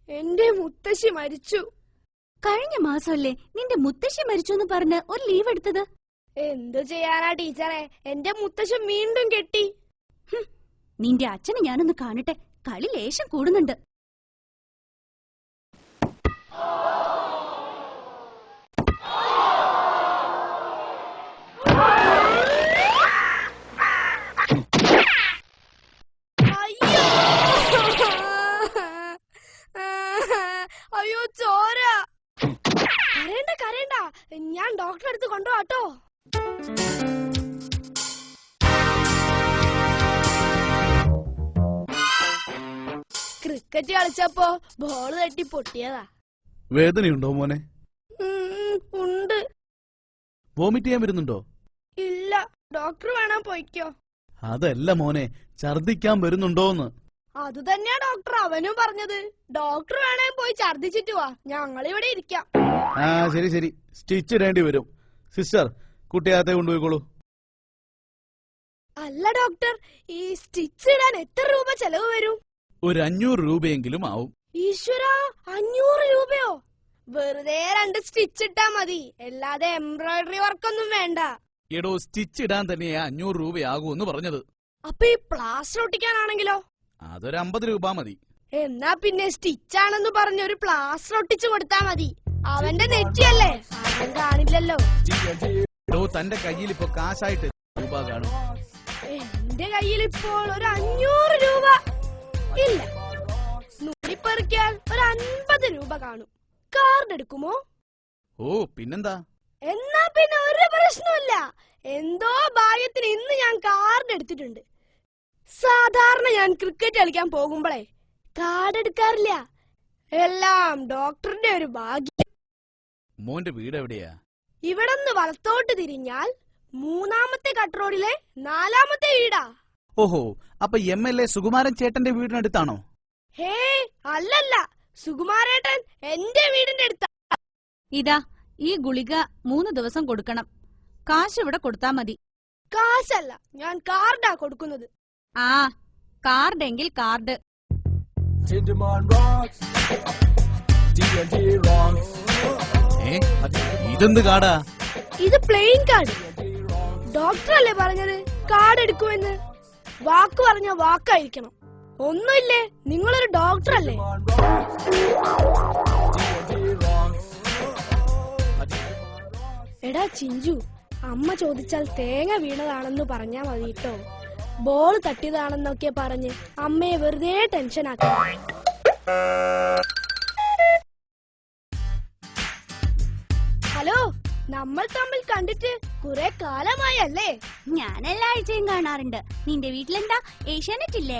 എന്റെ മുത്തശ്ശി മരിച്ചു. കഴിഞ്ഞ മാസമല്ലേ നിന്റെ മുത്തശ്ശി മരിച്ചു എന്ന് പറഞ്ഞ് ഒരു ലീവ് എടുത്തത്? എന്തു ചെയ്യാനാ ടീച്ചറെ, എന്റെ മുത്തശ്ശി വീണ്ടും കെട്ടി. നിന്റെ അച്ഛനെ ഞാനൊന്ന് കാണട്ടെ, കളി ലേശം കൂടുന്നുണ്ട്. അയ്യോ ചോര. കരയണ്ട കരയണ്ട, ഞാൻ ഡോക്ടറെ അടുത്ത് കൊണ്ടുപോട്ടോ. ക്രിക്കറ്റ് കളിച്ചപ്പോ ബോള് തട്ടി പൊട്ടിയതാ. വേദനയുണ്ടോ മോനെ? ഉണ്ട്. വോമിറ്റ് ചെയ്യാൻ വരുന്നുണ്ടോ? ഇല്ല, ഡോക്ടർ വേണം പോയിക്കോ. അതല്ല മോനെ, ഛർദിക്കാൻ വരുന്നുണ്ടോന്ന്. അത് തന്നെയാ ഡോക്ടർ അവനും പറഞ്ഞത്. ഡോക്ടർ വേണേ പോയി ഛർദിച്ചിട്ട് വാ, ഞങ്ങളിവിടെ ഇരിക്കാം. ആ ശരി ശരി, സ്റ്റിച്ച് ഇടേണ്ടി വരും. സിസ്റ്റർ, കുട്ടിയകത്തെ കൊണ്ടുപോയിക്കോളൂ. അല്ല ഡോക്ടർ, ഈ സ്റ്റിച്ച് ഇടാൻ എത്ര രൂപ ചെലവ് വരും? ഒരു 500 രൂപയെങ്കിലും ആവും. ഈശ്വരാ, 500 രൂപയോ? വെറുതെ 2 സ്റ്റിച്ച് ഇട്ടാ മതി, അല്ലാതെ എംബ്രോയിഡറി വർക്കൊന്നും വേണ്ട. എടോ, സ്റ്റിച്ച് ഇടാൻ തന്നെയാ 500 രൂപയാകൂന്ന് പറഞ്ഞത്. അപ്പൊ ഈ പ്ലാസ്റ്റർ ഒട്ടിക്കാനാണെങ്കിലോ? അതൊരു 50 രൂപ മതി. എന്നാ പിന്നെ സ്റ്റിച്ചാണെന്ന് പറഞ്ഞ ഒരു പ്ലാസ്റ്റർ ഒട്ടിച്ചു കൊടുത്താ മതി. അവന്റെ നെറ്റിയല്ലേ, അവൻ കാണില്ലല്ലോ. എടോ, തന്റെ കയ്യിൽ ഇപ്പൊ കാശായിട്ട് രൂപ കാണും. എന്റെ കയ്യിൽ ഇപ്പോൾ ഒരു 500 രൂപ ഇല്ല. നൂറിപ്പെറുക്കിയാൽ ഒരു 50 രൂപ കാണും. കാർഡ് എടുക്കുമോ? ഓ പിന്നെന്താ. എന്നാ പിന്നെ ഒരു പ്രശ്നമില്ല. എന്തോ ഭാഗ്യത്തിന് ഇന്ന് ഞാൻ കാർഡ് എടുത്തിട്ടുണ്ട്. സാധാരണ ഞാൻ ക്രിക്കറ്റ് കളിക്കാൻ പോകുമ്പോഴേ കാർഡ് എടുക്കാറില്ല. എല്ലാം ഡോക്ടറിന്റെ ഒരു ഭാഗ്യം. മോന്റെ വീട് എവിടെയാ? ഇവിടന്ന് വലത്തോട്ട് തിരിഞ്ഞാൽ 3ാമത്തെ കട്ട് റോഡിലെ 4ാമത്തെ വീടാ. ഓഹോ, അപ്പൊ MLA സുകുമാരൻ ചേട്ടന്റെ വീടിനടുത്താണോ? ഹേ അല്ലല്ല, സുകുമാരേട്ടൻ എന്റെ വീടിന്റെ അടുത്താ. ഇതാ, ഈ ഗുളിക 3 ദിവസം കൊടുക്കണം. കാശ് ഇവിടെ കൊടുത്താ മതി. കാശല്ല, ഞാൻ കാർഡാ കൊടുക്കുന്നത്. ആ, കാർഡെങ്കിൽ കാർഡ്. ഇതെന്ത് കാർഡാ? ഇത് പ്ലെയിൻ കാർഡ്. ഡോക്ടറല്ലേ പറഞ്ഞത് കാർഡ് എടുക്കുമെന്ന്. വാക്ക് പറഞ്ഞ വാക്കായിരിക്കണം. ഒന്നുമില്ലേ, നിങ്ങളൊരു ഡോക്ടറല്ലേ? എടാ ചിഞ്ചു, അമ്മ ചോദിച്ചാൽ തേങ്ങ വീണതാണെന്ന് പറഞ്ഞാ മതി കേട്ടോ. ബോൾ തട്ടിയതാണെന്നൊക്കെ പറഞ്ഞ് അമ്മയെ വെറുതെ ടെൻഷനാക്കി. ഹലോ, നമ്മൾ തമ്മിൽ കണ്ടിട്ട് കുറെ കാലമായല്ലേ? ഞാൻ എല്ലാ ആഴ്ചയും കാണാറുണ്ട്. നിന്റെ വീട്ടിലെന്താ ഏഷ്യാനെറ്റ് ഇല്ലേ?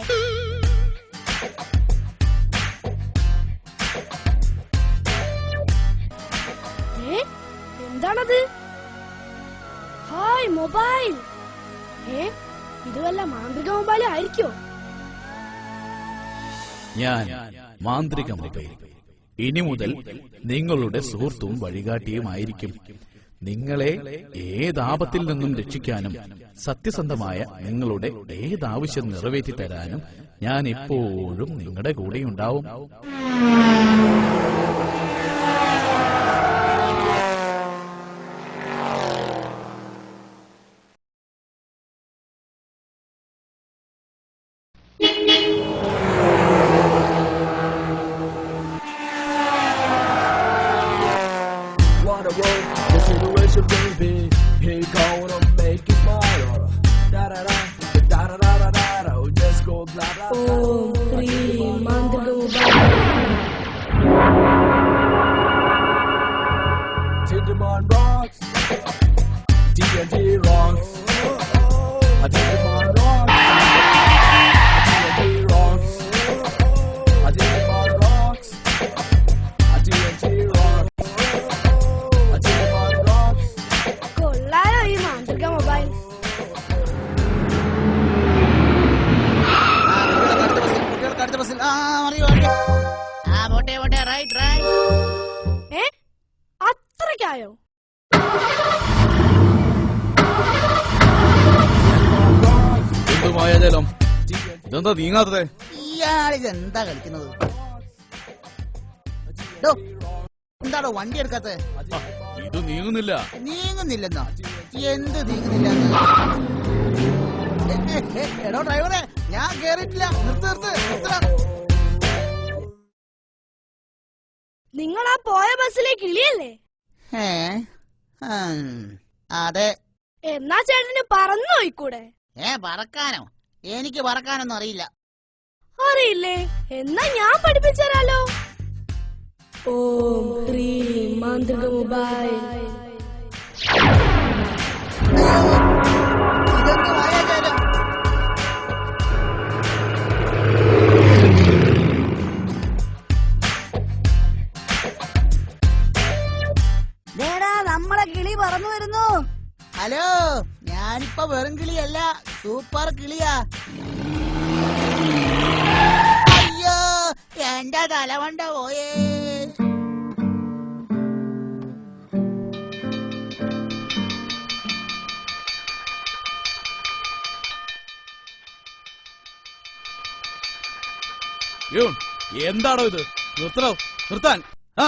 എന്താണത്? Hi mobile. ഇത് വല്ല മാന്ത്രിക മൊബൈൽ ആയിരിക്കോ? ഞാൻ മാന്ത്രിക മൊബൈൽ ഇനി മുതൽ നിങ്ങളുടെ സുഹൃത്തും വഴികാട്ടിയുമായിരിക്കും. നിങ്ങളെ ഏതാപത്തിൽ നിന്നും രക്ഷിക്കാനും സത്യസന്ധമായ നിങ്ങളുടെ ഏതാവശ്യം നിറവേറ്റി തരാനും ഞാൻ എപ്പോഴും നിങ്ങളുടെ കൂടെയുണ്ടാവും. Tinderman rocks, D&D rocks, Tinderman rocks, D&D rocks, Tinderman rocks, D&D rocks, Tinderman rocks. കൊള്ളാലോ ഈ മാന്ത്രിക മൊബൈൽ. അത്രയ്ക്കായോ? എന്തുമായാലും ഇതെന്താ നീങ്ങാത്തത്? ഇയാളിതെന്താ കളിക്കുന്നത്? ഡോ, എന്താടോ വണ്ടി എടുക്കാത്ത? ആ, ഇത് നീങ്ങുന്നില്ല. നീങ്ങുന്നില്ലെന്നോ? എന്ത് നീങ്ങുന്നില്ല? എടോ ഡ്രൈവറെ, ഞാൻ കേറിയിട്ടില്ല. നിർത്ത്. നിങ്ങൾ ആ പോയ ബസ്സിലെ കിളിയല്ലേ? അതെ. എന്നാ ചേട്ടന് പറന്നു പോയിക്കൂടെ? പറക്കാനോ? എനിക്ക് പറക്കാനൊന്നും അറിയില്ല. അറിയില്ലേ? എന്നാ ഞാൻ പഠിപ്പിച്ചു തരാലോ. ഓം ഹ്രീം മാന്ത്രികമുബായ്. ഇതെന്ത് മായാജാലം? നമ്മളെ കിളി പറന്നു വരുന്നു. ഹലോ, ഞാനിപ്പോ വെറും കിളിയല്ല, സൂപ്പർ കിളിയാ. അയ്യോ, എന്റെ തലവണ്ട പോയേ. എന്താണോ ഇത്? നിർത്താൻ. ആ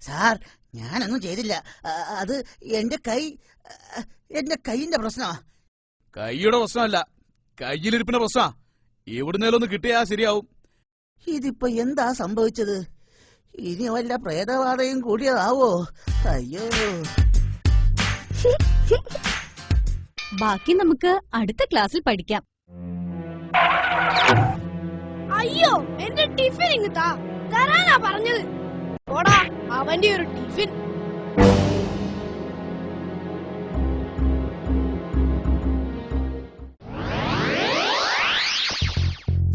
സാർ, ഞാനൊന്നും ചെയ്തില്ല. അത് എന്റെ കൈന്റെ പ്രശ്നമാ. കൈയുടെ പ്രശ്നമല്ല, കയ്യിലിരിപ്പിന്റെ പ്രശ്നമാ. എവിടുന്നേലൊന്ന് കിട്ടിയാ ശരിയാവും. ഇതിപ്പോ എന്താ സംഭവിച്ചത്? ഇനി വല്ല പ്രേതബാധയും കൂടിയതാവോ? അയ്യോ. ബാക്കി നമുക്ക് അടുത്ത ക്ലാസ്സിൽ പഠിക്കാം. അയ്യോ, എന്റെ ടിഫിൻ ഇങ്ങ് തരാനാ പറഞ്ഞത്. ഓടാ, അവന്റെ ഒരു tiffin.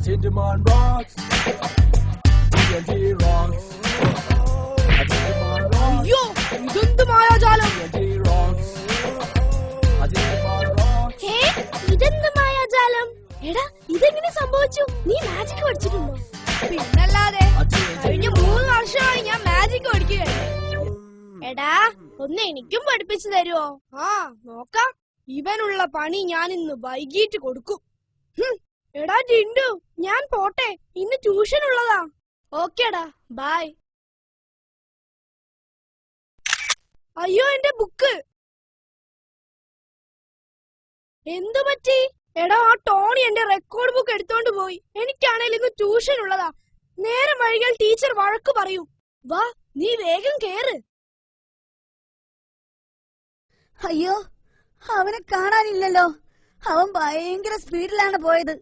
Tinderman rocks. TNT rocks. Tinderman rocks. അയ്യോ, ഇതെന്ത് മായാജാലം? TNT rocks. Tinderman rocks. ഇതെന്ത് മായാജാലം? എടാ, ഇതെങ്ങനെ സംഭവിച്ചു? നീ മാജിക് പഠിച്ചിട്ടുണ്ടോ? പിന്നല്ലാതെ, കഴിഞ്ഞ 3 വർഷമായി ഞാൻ മാജിക് പഠിക്കുകയാണ്. എടാ, ഒന്ന് എനിക്കും പഠിപ്പിച്ചു തരുമോ? ആ, നോക്കാം. ഇവനുള്ള പണി ഞാൻ ഇന്ന് വൈകിട്ട് കൊടുക്കും. എടാ ടിൻഡു, ഞാൻ പോട്ടെ. ഇന്ന് ട്യൂഷൻ ഉള്ളതാ. ഓക്കേടാ, ബൈ. അയ്യോ, എന്റെ ബുക്ക് എന്തു പറ്റി? എടാ, ആ ടോണി എന്റെ റെക്കോർഡ് ബുക്ക് എടുത്തോണ്ട് പോയി. എനിക്കാണേൽ ഇന്ന് ട്യൂഷൻ ഉള്ളതാ. നേരം വൈകിയാൽ ടീച്ചർ വഴക്ക് പറയും. വാ, നീ വേഗം കേറ്. അയ്യോ, അവനെ കാണാനില്ലല്ലോ. അവൻ ഭയങ്കര സ്പീഡിലാണ് പോയത്.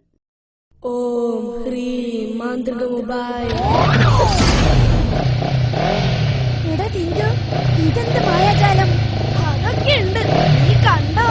ഓം ഹ്രീം മാന്ത്രികമുബായ്. എടാ ടിൻഡു, ഇതെന്ത് മായാജാലം? അതൊക്കെ ഉണ്ട്, നീ കണ്ടോ?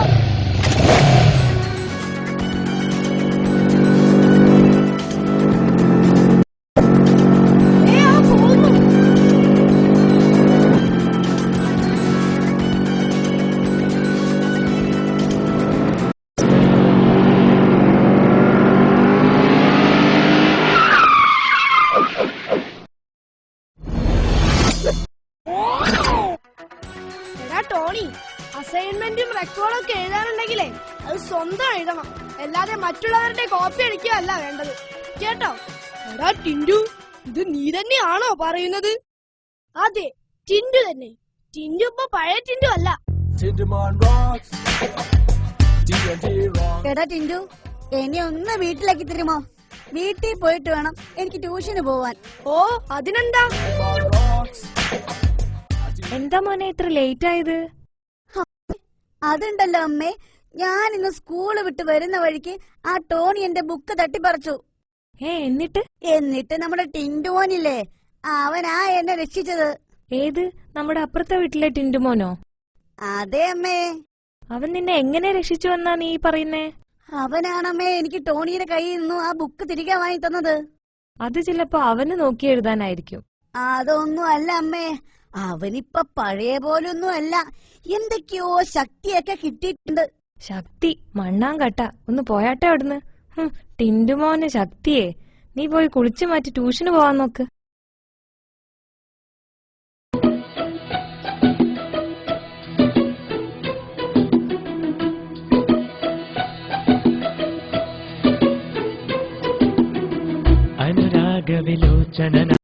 ടോണി, അസൈൻമെന്റും റെക്കോർഡൊക്കെ എഴുതാനുണ്ടെങ്കിലേ അത് സ്വന്തം എഴുതണം. അല്ലാതെ മറ്റുള്ളവരുടെ കോപ്പി അടിക്കുകയല്ല വേണ്ടത്, കേട്ടോ? എടാ ടിൻഡു, ഇത് നീ തന്നെയാണോ പറയുന്നത്? അതെ, ടിൻഡു തന്നെ. ടിൻഡു ഇപ്പൊ പഴയ ടിൻഡു അല്ല. Tinderman rocks. TNT rocks. എടാ ടിൻഡു, എന്നെ ഒന്ന് വീട്ടിലേക്ക് തരുമോ? വീട്ടിൽ പോയിട്ട് വേണം എനിക്ക് ട്യൂഷന് പോവാൻ. ഓ, അതിനെന്താ? Tinderman rocks. എന്താ മോനെ ഇത്ര ലേറ്റ് ആയത്? അതുണ്ടല്ലോ അമ്മേ, ഞാൻ ഇന്ന് സ്കൂള് വിട്ട് വരുന്ന വഴിക്ക് ആ ടോണി എന്റെ ബുക്ക് തട്ടിപ്പറിച്ചു. എന്നിട്ട് നമ്മുടെ ടിൻഡുമോനില്ലേ, അവനാ എന്നെ രക്ഷിച്ചത്. ഏത്, നമ്മുടെ അപ്പുറത്തെ വീട്ടിലെ ടിൻഡുമോനോ? അതെ അമ്മേ. അവൻ നിന്നെ എങ്ങനെ രക്ഷിച്ചു എന്നാ നീ പറയുന്നേ? അവനാണമ്മേ എനിക്ക് ടോണിയുടെ കയ്യിൽ നിന്നും ആ ബുക്ക് തിരികെ വാങ്ങി തന്നത്. അത് ചിലപ്പോ അവന് നോക്കി എഴുതാനായിരിക്കും. അതൊന്നും അല്ല അമ്മേ, അവനിപ്പ പഴയ പോലൊന്നും അല്ല. എന്തൊക്കെയോ ശക്തിയൊക്കെ കിട്ടിയിട്ടുണ്ട്. ശക്തി മണ്ണാങ്കട്ട, ഒന്ന് പോയാട്ടെ അവിടുന്ന്. ടിൻഡുമോന് ശക്തിയെ, നീ പോയി കുളിച്ചു മാറ്റി ട്യൂഷന് പോവാൻ നോക്ക്. അനുരാഗവിലോചന